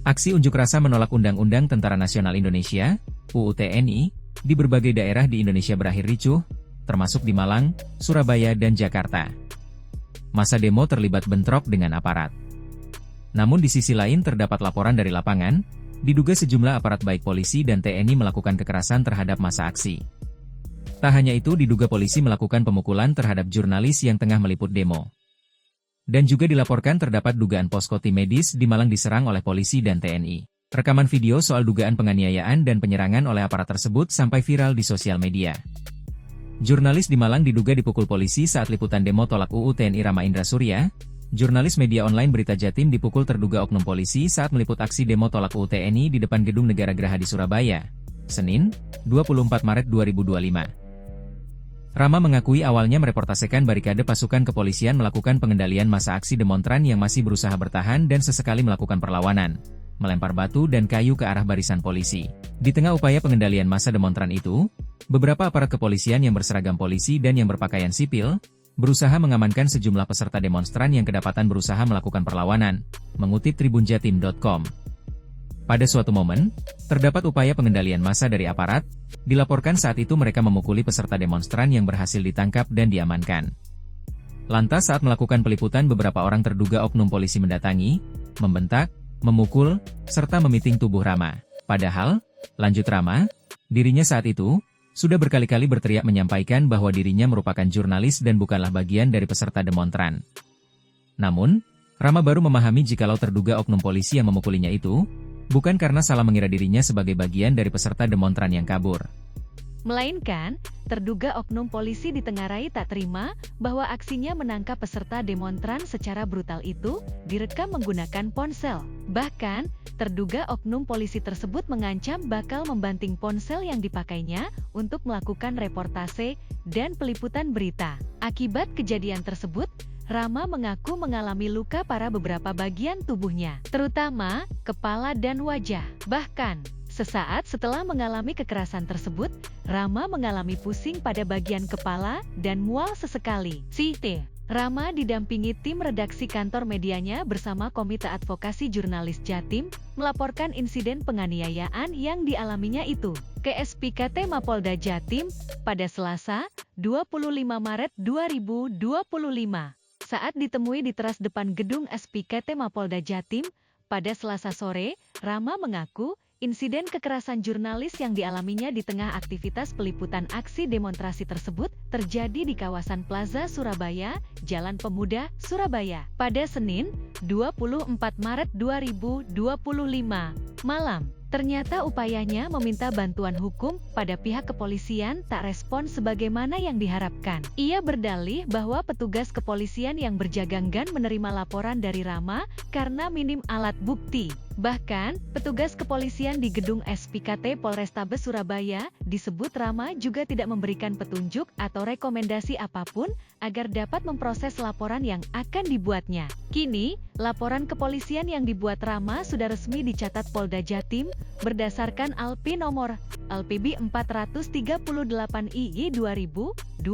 Aksi unjuk rasa menolak Undang-Undang Tentara Nasional Indonesia, UU TNI, di berbagai daerah di Indonesia berakhir ricuh, termasuk di Malang, Surabaya dan Jakarta. Massa demo terlibat bentrok dengan aparat. Namun di sisi lain terdapat laporan dari lapangan, diduga sejumlah aparat baik polisi dan TNI melakukan kekerasan terhadap massa aksi. Tak hanya itu, diduga polisi melakukan pemukulan terhadap jurnalis yang tengah meliput demo. Dan juga dilaporkan terdapat dugaan posko tim medis di Malang diserang oleh polisi dan TNI. Rekaman video soal dugaan penganiayaan dan penyerangan oleh aparat tersebut sampai viral di sosial media. Jurnalis di Malang diduga dipukul polisi saat liputan demo tolak UU TNI. Rama Indra Surya, jurnalis media online Berita Jatim, dipukul terduga oknum polisi saat meliput aksi demo tolak UU TNI di depan Gedung Negara Geraha di Surabaya, Senin, 24 Maret 2025. Rama mengakui awalnya mereportasekan barikade pasukan kepolisian melakukan pengendalian massa aksi demonstran yang masih berusaha bertahan dan sesekali melakukan perlawanan, melempar batu dan kayu ke arah barisan polisi. Di tengah upaya pengendalian massa demonstran itu, beberapa aparat kepolisian yang berseragam polisi dan yang berpakaian sipil, berusaha mengamankan sejumlah peserta demonstran yang kedapatan berusaha melakukan perlawanan, mengutip tribunjatim.com. Pada suatu momen, terdapat upaya pengendalian massa dari aparat, dilaporkan saat itu mereka memukuli peserta demonstran yang berhasil ditangkap dan diamankan. Lantas saat melakukan peliputan, beberapa orang terduga oknum polisi mendatangi, membentak, memukul, serta memiting tubuh Rama. Padahal, lanjut Rama, dirinya saat itu, sudah berkali-kali berteriak menyampaikan bahwa dirinya merupakan jurnalis dan bukanlah bagian dari peserta demonstran. Namun, Rama baru memahami jikalau terduga oknum polisi yang memukulinya itu, bukan karena salah mengira dirinya sebagai bagian dari peserta demonstran yang kabur. Melainkan, terduga oknum polisi ditengarai tak terima bahwa aksinya menangkap peserta demonstran secara brutal itu direkam menggunakan ponsel. Bahkan, terduga oknum polisi tersebut mengancam bakal membanting ponsel yang dipakainya untuk melakukan reportase dan peliputan berita. Akibat kejadian tersebut, Rama mengaku mengalami luka parah beberapa bagian tubuhnya, terutama kepala dan wajah. Bahkan, sesaat setelah mengalami kekerasan tersebut, Rama mengalami pusing pada bagian kepala dan mual sesekali. Rama didampingi tim redaksi kantor medianya bersama Komite Advokasi Jurnalis Jatim, melaporkan insiden penganiayaan yang dialaminya itu ke SPKT Mapolda Jatim pada Selasa, 25 Maret 2025. Saat ditemui di teras depan gedung SPKT Mapolda Jatim, pada Selasa sore, Rama mengaku insiden kekerasan jurnalis yang dialaminya di tengah aktivitas peliputan aksi demonstrasi tersebut terjadi di kawasan Plaza Surabaya, Jalan Pemuda, Surabaya, pada Senin, 24 Maret 2025, malam. Ternyata upayanya meminta bantuan hukum pada pihak kepolisian tak respon sebagaimana yang diharapkan. Ia berdalih bahwa petugas kepolisian yang berjaga enggan menerima laporan dari Rama karena minim alat bukti. Bahkan, petugas kepolisian di gedung SPKT Polrestabes Surabaya disebut Rama juga tidak memberikan petunjuk atau rekomendasi apapun agar dapat memproses laporan yang akan dibuatnya. Kini, laporan kepolisian yang dibuat Rama sudah resmi dicatat Polda Jatim berdasarkan ALPI nomor LPB 438 II 2025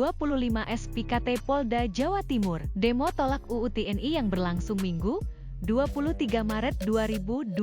SPKT Polda Jawa Timur. Demo tolak UU TNI yang berlangsung Minggu, 23 Maret 2024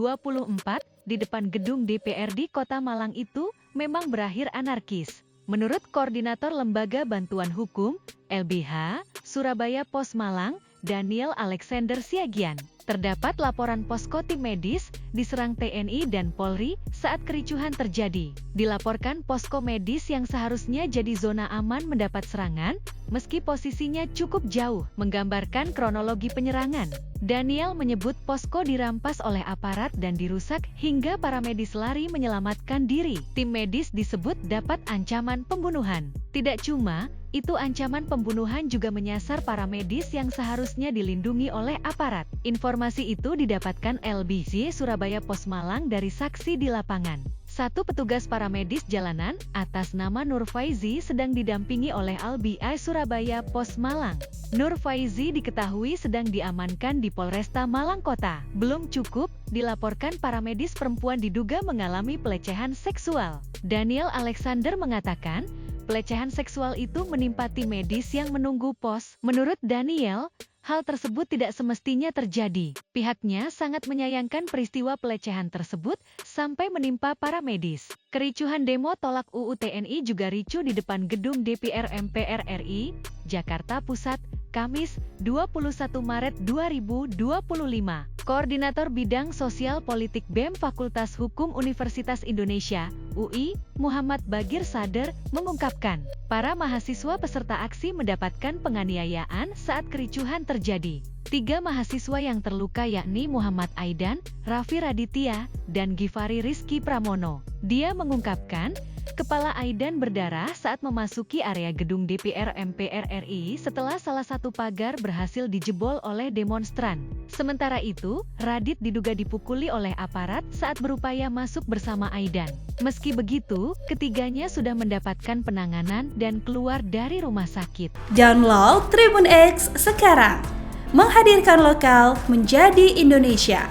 di depan gedung DPRD Kota Malang itu memang berakhir anarkis. Menurut Koordinator Lembaga Bantuan Hukum, LBH, Surabaya Pos Malang, Daniel Alexander Siagian, terdapat laporan posko tim medis diserang TNI dan Polri saat kericuhan terjadi. Dilaporkan posko medis yang seharusnya jadi zona aman mendapat serangan, meski posisinya cukup jauh, menggambarkan kronologi penyerangan. Daniel menyebut posko dirampas oleh aparat dan dirusak hingga para medis lari menyelamatkan diri. Tim medis disebut dapat ancaman pembunuhan. Tidak cuma itu, ancaman pembunuhan juga menyasar para medis yang seharusnya dilindungi oleh aparat. Informasi itu didapatkan LBH Surabaya Pos Malang dari saksi di lapangan. Satu petugas paramedis jalanan atas nama Nur Faizi sedang didampingi oleh LBH Surabaya Pos Malang. Nur Faizi diketahui sedang diamankan di Polresta Malang Kota. Belum cukup, dilaporkan paramedis perempuan diduga mengalami pelecehan seksual. Daniel Alexander mengatakan, pelecehan seksual itu menimpa tim medis yang menunggu pos. Menurut Daniel, hal tersebut tidak semestinya terjadi. Pihaknya sangat menyayangkan peristiwa pelecehan tersebut sampai menimpa para medis. Kericuhan demo tolak UU TNI juga ricu di depan gedung DPR MPR RI, Jakarta Pusat, Kamis, 21 Maret 2025. Koordinator Bidang Sosial Politik BEM Fakultas Hukum Universitas Indonesia, UI, Muhammad Bagir Sadar, mengungkapkan, para mahasiswa peserta aksi mendapatkan penganiayaan saat kericuhan terjadi. 3 mahasiswa yang terluka yakni Muhammad Aidan, Raffi Raditya, dan Givari Rizky Pramono. Dia mengungkapkan, kepala Aidan berdarah saat memasuki area gedung DPR MPR RI setelah salah satu pagar berhasil dijebol oleh demonstran. Sementara itu, Radit diduga dipukuli oleh aparat saat berupaya masuk bersama Aidan. Meski begitu, ketiganya sudah mendapatkan penanganan dan keluar dari rumah sakit. Download Tribun X sekarang, menghadirkan lokal menjadi Indonesia.